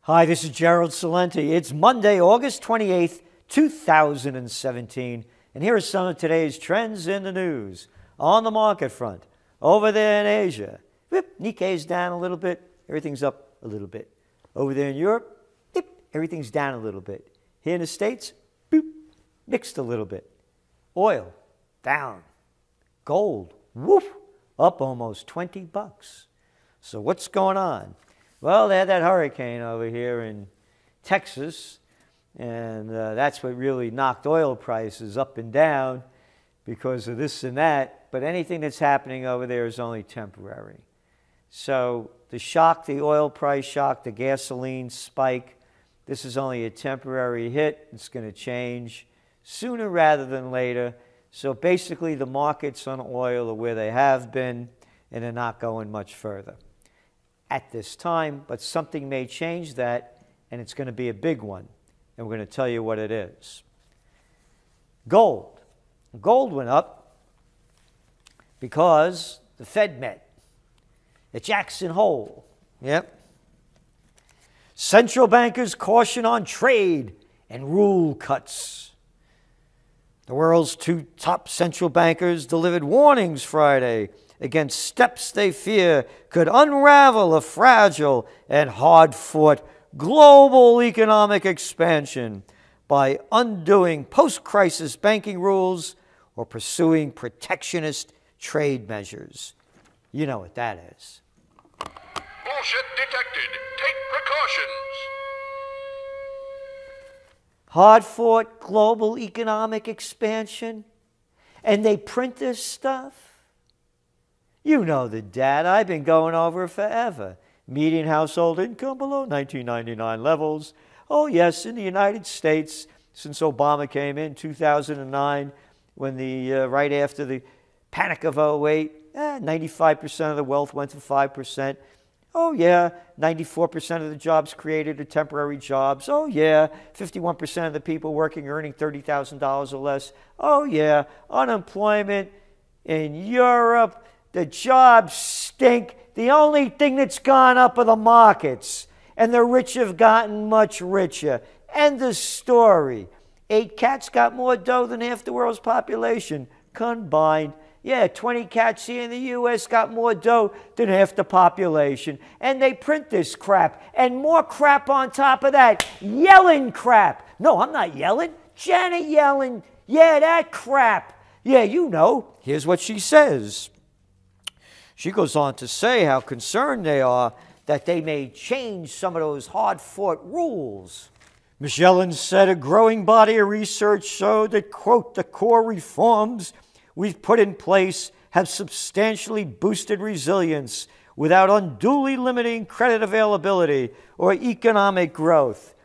Hi, this is Gerald Celente. It's Monday, August 28th, 2017, and here are some of today's trends in the news. On the market front, over there in Asia, Nikkei's down a little bit, everything's up a little bit. Over there in Europe, everything's down a little bit. Here in the States, mixed a little bit. Oil, down. Gold, up almost 20 bucks. So what's going on? Well, they had that hurricane over here in Texas, and that's what really knocked oil prices up and down because of this and that. But anything that's happening over there is only temporary. So the shock, the oil price shock, the gasoline spike, this is only a temporary hit. It's going to change sooner rather than later. So basically the markets on oil are where they have been, and they're not going much further at this time, but something may change that, and it's going to be a big one, and we're going to tell you what it is. Gold. Gold went up because the Fed met at Jackson Hole. Yep. Central bankers caution on trade and rule cuts. The world's two top central bankers delivered warnings Friday against steps they fear could unravel a fragile and hard-fought global economic expansion by undoing post-crisis banking rules or pursuing protectionist trade measures. You know what that is. Bullshit detected. Take precautions. Hard-fought global economic expansion, and they print this stuff? You know the data. I've been going over it forever. Median household income below 1999 levels. Oh, yes, in the United States, since Obama came in 2009, when right after the panic of 08, 95% of the wealth went to 5%. Oh, yeah, 94% of the jobs created are temporary jobs. Oh, yeah, 51% of the people working earning $30,000 or less. Oh, yeah, unemployment in Europe. The jobs stink. The only thing that's gone up are the markets. And the rich have gotten much richer. End of story. 8 cats got more dough than half the world's population combined. Yeah, 20 cats here in the U.S. got more dough than half the population. And they print this crap. And more crap on top of that. Yellen crap. No, I'm not yelling. Janet Yellen. Yeah, that crap. Yeah, you know. Here's what she says. She goes on to say how concerned they are that they may change some of those hard-fought rules. Ms. Yellen said a growing body of research showed that, quote, the core reforms we've put in place have substantially boosted resilience without unduly limiting credit availability or economic growth.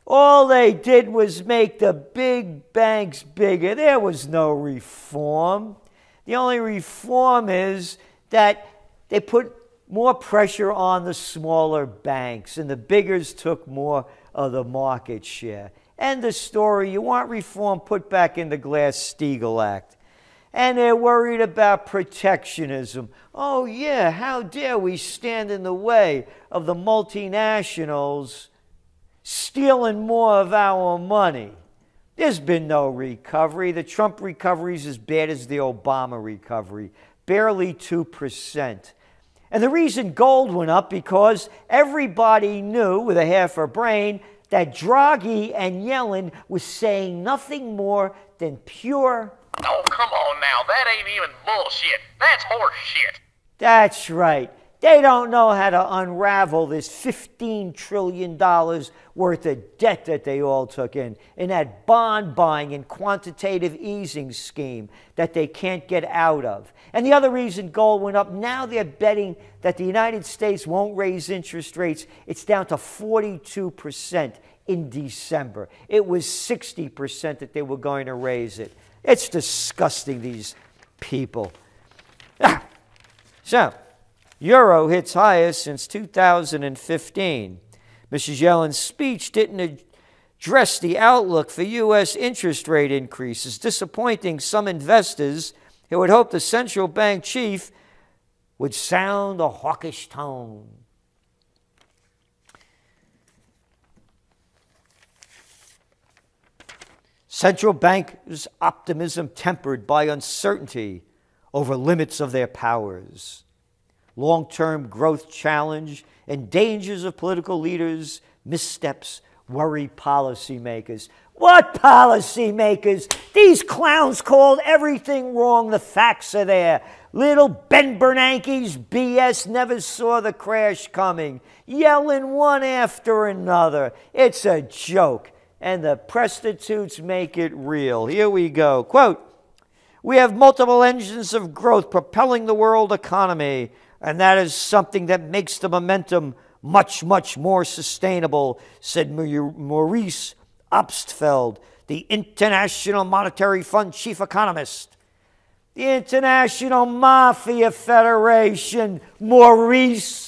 All they did was make the big banks bigger. There was no reform. The only reform is that they put more pressure on the smaller banks, and the biggers took more of the market share. End of story. You want reform, put back in the Glass-Steagall Act. And they're worried about protectionism. Oh, yeah, how dare we stand in the way of the multinationals stealing more of our money? There's been no recovery. The Trump recovery is as bad as the Obama recovery. Barely 2%. And the reason gold went up because everybody knew with a half a brain that Draghi and Yellen was saying nothing more than pure. Oh, come on now. That ain't even bullshit. That's horse shit. That's right. They don't know how to unravel this $15 trillion worth of debt that they all took in that bond buying and quantitative easing scheme that they can't get out of. And the other reason gold went up, now they're betting that the United States won't raise interest rates. It's down to 42% in December. It was 60% that they were going to raise it. It's disgusting, these people. So, Euro hits highest since 2015. Mrs. Yellen's speech didn't address the outlook for U.S. interest rate increases, disappointing some investors who had hoped the central bank chief would sound a hawkish tone. Central bankers' optimism tempered by uncertainty over limits of their powers. Long-term growth challenge and dangers of political leaders' missteps worry policymakers. What policymakers? These clowns called everything wrong. The facts are there. Little Ben Bernanke's BS never saw the crash coming, yelling one after another. It's a joke, and the prostitutes make it real. Here we go. Quote, "We have multiple engines of growth propelling the world economy, and that is something that makes the momentum much, much more sustainable," said Maurice Obstfeld, the International Monetary Fund chief economist. The International Mafia Federation, Maurice.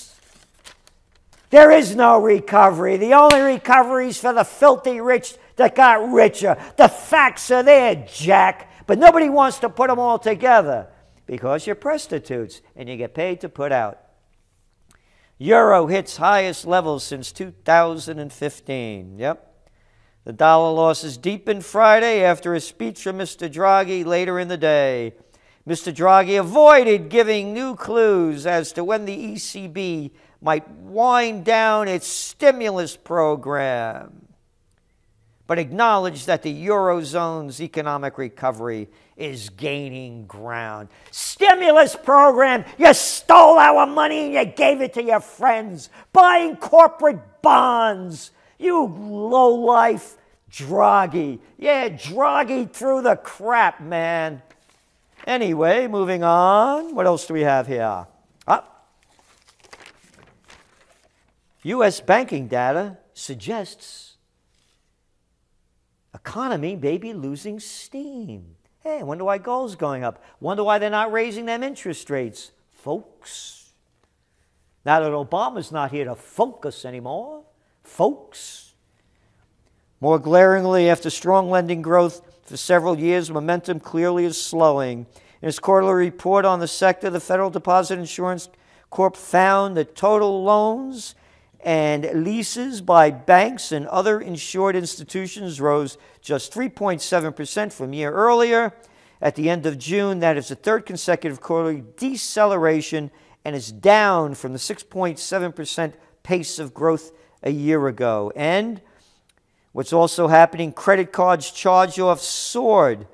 There is no recovery. The only recovery is for the filthy rich that got richer. The facts are there, Jack, but nobody wants to put them all together because you're prostitutes and you get paid to put out. Euro hits highest levels since 2015. Yep. The dollar losses deepened Friday after a speech from Mr. Draghi later in the day. Mr. Draghi avoided giving new clues as to when the ECB might wind down its stimulus program, but acknowledged that the Eurozone's economic recovery is gaining ground. Stimulus program! You stole our money and you gave it to your friends, buying corporate bonds. You lowlife Draghi. Yeah, Draghi through the crap, man. Anyway, moving on. What else do we have here? U.S. banking data suggests economy may be losing steam. Hey, I wonder why gold's going up. Wonder why they're not raising them interest rates, folks. Now that Obama's not here to focus anymore, folks. More glaringly, after strong lending growth for several years, momentum clearly is slowing. In its quarterly report on the sector, the Federal Deposit Insurance Corp found that total loans and leases by banks and other insured institutions rose just 3.7% from a year earlier. At the end of June, that is the third consecutive quarterly deceleration and is down from the 6.7% pace of growth a year ago. And what's also happening, credit cards charge-offs soared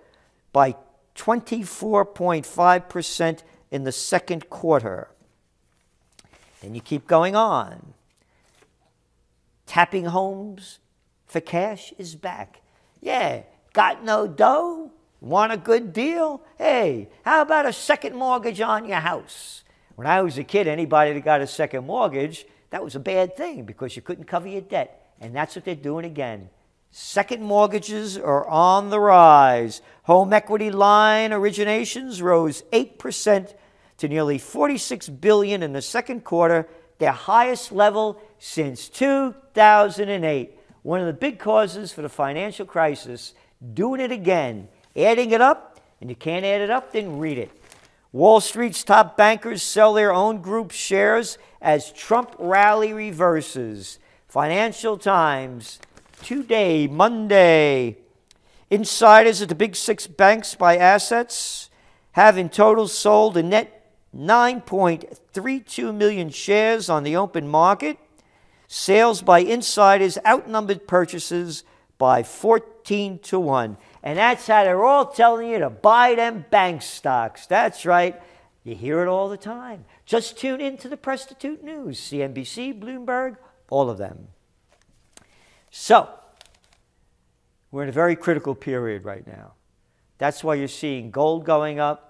by 24.5% in the second quarter. Then you keep going on. Tapping homes for cash is back. Yeah, got no dough? Want a good deal? Hey, how about a second mortgage on your house? When I was a kid, anybody that got a second mortgage, that was a bad thing because you couldn't cover your debt. And that's what they're doing again. Second mortgages are on the rise. Home equity line originations rose 8% to nearly $46 billion in the second quarter, their highest level since 2008. One of the big causes for the financial crisis, doing it again, adding it up, and you can't add it up, then read it. Wall Street's top bankers sell their own group shares as Trump rally reverses. Financial Times, today, Monday. Insiders at the big six banks by assets have in total sold a net 9.32 million shares on the open market. Sales by insiders outnumbered purchases by 14-1. And that's how they're all telling you to buy them bank stocks. That's right. You hear it all the time. Just tune into the Prostitute News, CNBC, Bloomberg, all of them. So, we're in a very critical period right now. That's why you're seeing gold going up.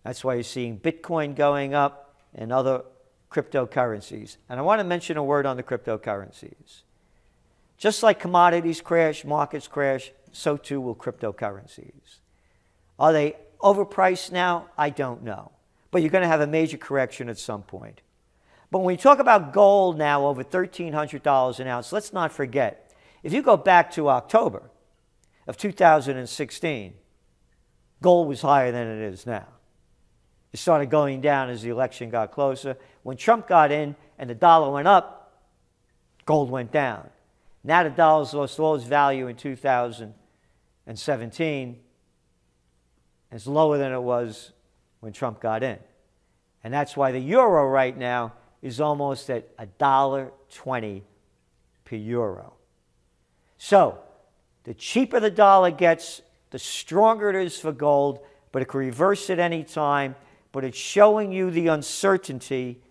That's why you're seeing Bitcoin going up and other cryptocurrencies. And I want to mention a word on the cryptocurrencies. Just like commodities crash, markets crash, so too will cryptocurrencies. Are they overpriced now? I don't know. But you're going to have a major correction at some point. But when we talk about gold now over $1,300 an ounce, let's not forget, if you go back to October of 2016, gold was higher than it is now. It started going down as the election got closer. When Trump got in and the dollar went up, gold went down. Now the dollar's lost all its value in 2016. and 17. It's lower than it was when Trump got in. And that's why the euro right now is almost at $1.20 per euro. So, the cheaper the dollar gets, the stronger it is for gold, but it can reverse at any time, but it's showing you the uncertainty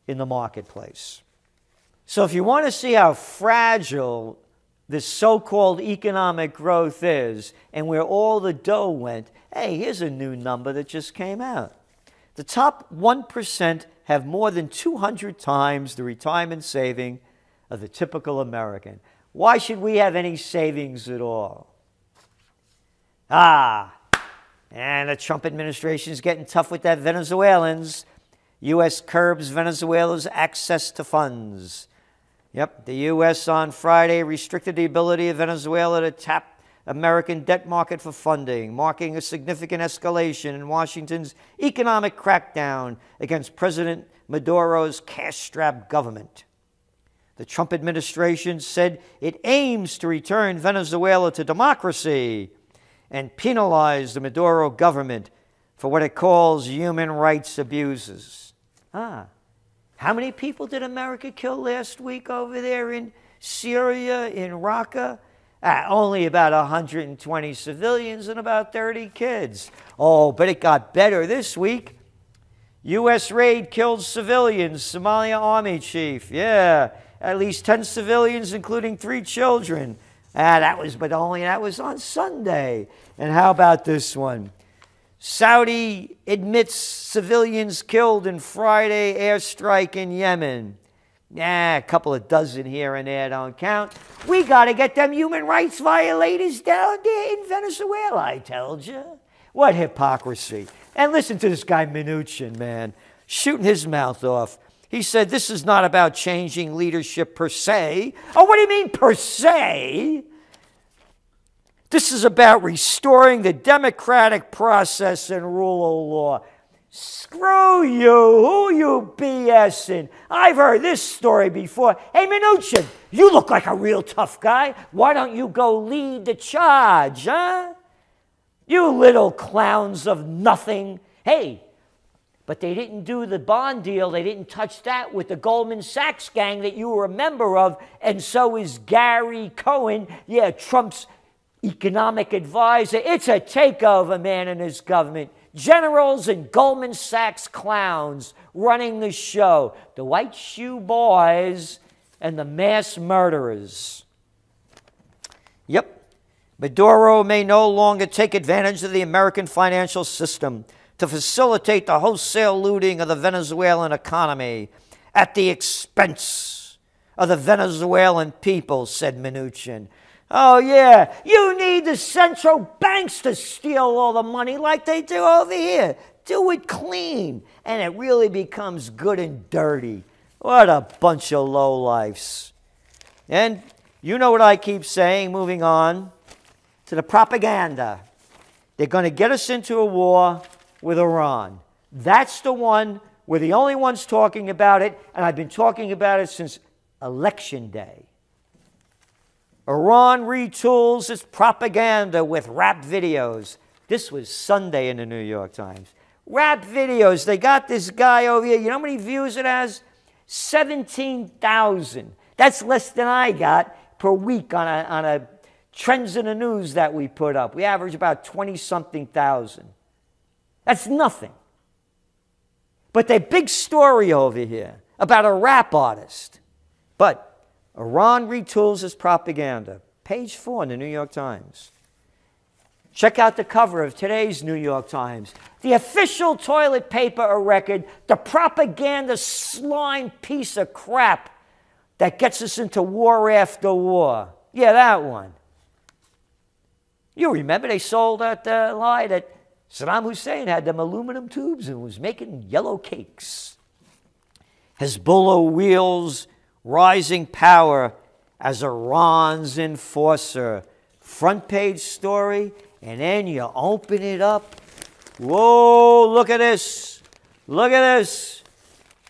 in the marketplace. So if you want to see how fragile this so-called economic growth is and where all the dough went, hey, here's a new number that just came out. The top 1% have more than 200 times the retirement saving of the typical American. Why should we have any savings at all? And the Trump administration is getting tough with that Venezuelans. U.S. curbs Venezuela's access to funds. Yep, the U.S. on Friday restricted the ability of Venezuela to tap American debt market for funding, marking a significant escalation in Washington's economic crackdown against President Maduro's cash-strapped government. The Trump administration said it aims to return Venezuela to democracy and penalize the Maduro government for what it calls human rights abuses. How many people did America kill last week over there in Syria, in Raqqa? Only about 120 civilians and about 30 kids. Oh, but it got better this week. U.S. raid killed civilians, Somalia Army chief. Yeah, at least 10 civilians, including 3 children. That was on Sunday. And how about this one? Saudi admits civilians killed in Friday airstrike in Yemen. A couple of dozen here and there don't count. We got to get them human rights violators down there in Venezuela, I told you. What hypocrisy. And listen to this guy Mnuchin, man, shooting his mouth off. He said, this is not about changing leadership per se. Oh, what do you mean per se? This is about restoring the democratic process and rule of law. Screw you. Who you BSing? I've heard this story before. Hey, Mnuchin, you look like a real tough guy. Why don't you go lead the charge, huh? You little clowns of nothing. Hey, but they didn't do the bond deal. They didn't touch that with the Goldman Sachs gang that you were a member of, and so is Gary Cohn, Trump's economic advisor. It's a takeover, man, in his government. Generals and Goldman Sachs clowns running the show. The white shoe boys and the mass murderers. Yep. Maduro may no longer take advantage of the American financial system to facilitate the wholesale looting of the Venezuelan economy at the expense of the Venezuelan people, said Mnuchin. Oh, yeah, you need the central banks to steal all the money like they do over here. Do it clean, and it really becomes good and dirty. What a bunch of lowlifes. And you know what I keep saying, moving on to the propaganda. They're going to get us into a war with Iran. That's the one. We're the only ones talking about it, and I've been talking about it since Election Day. Iran retools its propaganda with rap videos. This was Sunday in the New York Times. Rap videos. They got this guy over here. You know how many views it has? 17,000. That's less than I got per week on a Trends in the News that we put up. We average about 20-something thousand. That's nothing. But the big story over here about a rap artist. But Iran retools its propaganda. Page 4 in the New York Times. Check out the cover of today's New York Times. The official toilet paper of record, the propaganda slime piece of crap that gets us into war after war. Yeah, that one. You remember they sold that lie that Saddam Hussein had them aluminum tubes and was making yellow cakes. Hezbollah wields rising power as Iran's enforcer. Front page story, and then you open it up. Whoa, look at this. Look at this.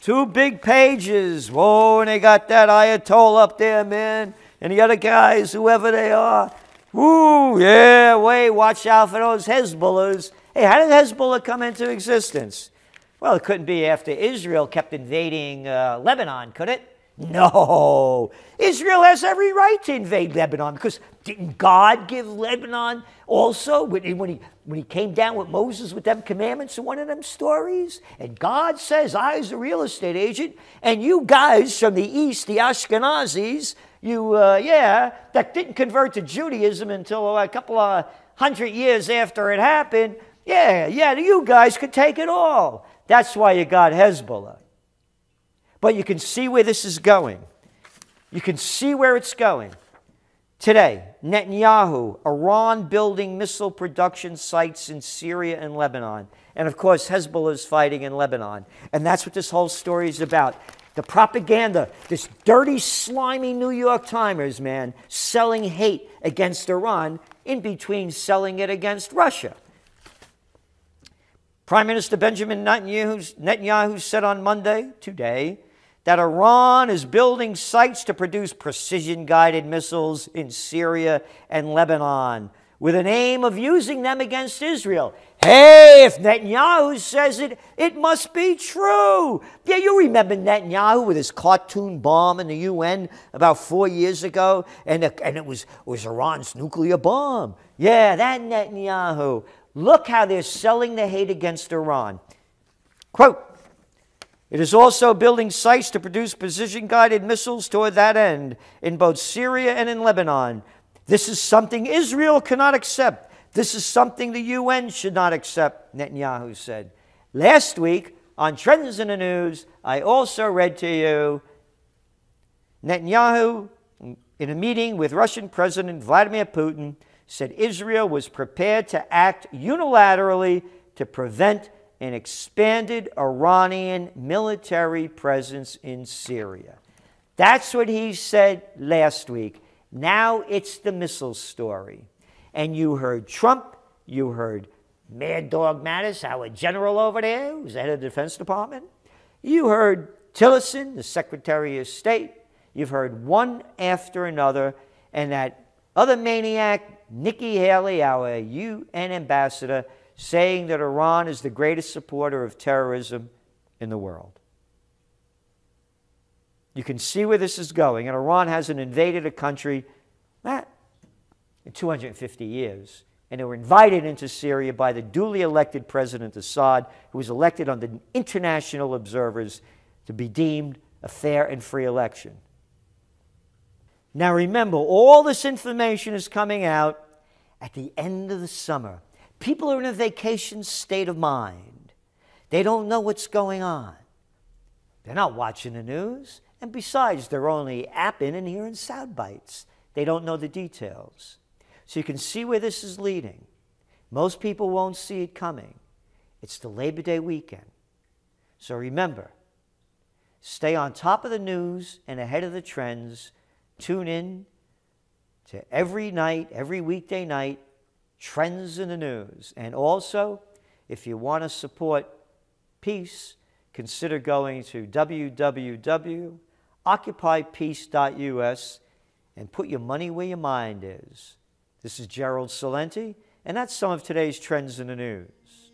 2 big pages. Whoa, and they got that Ayatollah up there, man. And the other guys, whoever they are. Ooh, yeah, wait, watch out for those Hezbollahs. Hey, how did Hezbollah come into existence? Well, it couldn't be after Israel kept invading Lebanon, could it? No. Israel has every right to invade Lebanon because didn't God give Lebanon also when he came down with Moses with them commandments in one of them stories? And God says, I was a real estate agent, and you guys from the east, the Ashkenazis, that didn't convert to Judaism until a couple of 100 years after it happened. You guys could take it all. That's why you got Hezbollah. But you can see where this is going. You can see where it's going. Today, Netanyahu, Iran building missile production sites in Syria and Lebanon. And of course, Hezbollah is fighting in Lebanon. And that's what this whole story is about. The propaganda, this dirty, slimy New York Timers, man, selling hate against Iran in between selling it against Russia. Prime Minister Benjamin Netanyahu said on Monday, today, that Iran is building sites to produce precision-guided missiles in Syria and Lebanon with an aim of using them against Israel. Hey, if Netanyahu says it, it must be true. Yeah, you remember Netanyahu with his cartoon bomb in the UN about 4 years ago, and it was Iran's nuclear bomb. Yeah, that Netanyahu. Look how they're selling the hate against Iran. Quote, it is also building sites to produce precision-guided missiles toward that end in both Syria and in Lebanon. This is something Israel cannot accept. This is something the UN should not accept, Netanyahu said. Last week, on Trends in the News, I also read to you Netanyahu, in a meeting with Russian President Vladimir Putin, said Israel was prepared to act unilaterally to prevent an expanded Iranian military presence in Syria. That's what he said last week. Now it's the missile story. And you heard Trump, you heard Mad Dog Mattis, our general over there, who's the head of the Defense Department. You heard Tillerson, the Secretary of State. You've heard one after another. And that other maniac, Nikki Haley, our UN ambassador, saying that Iran is the greatest supporter of terrorism in the world. You can see where this is going. And Iran hasn't invaded a country in 250 years. And they were invited into Syria by the duly elected President Assad, who was elected under international observers to be deemed a fair and free election. Now remember, all this information is coming out at the end of the summer. People are in a vacation state of mind. They don't know what's going on. They're not watching the news. And besides, they're only apping and hearing sound bites. They don't know the details. So you can see where this is leading. Most people won't see it coming. It's the Labor Day weekend. So remember, stay on top of the news and ahead of the trends. Tune in to every night, every weekday night, Trends in the News. And also, if you want to support peace, consider going to www.occupypeace.us and put your money where your mind is. This is Gerald Celente, and that's some of today's Trends in the News.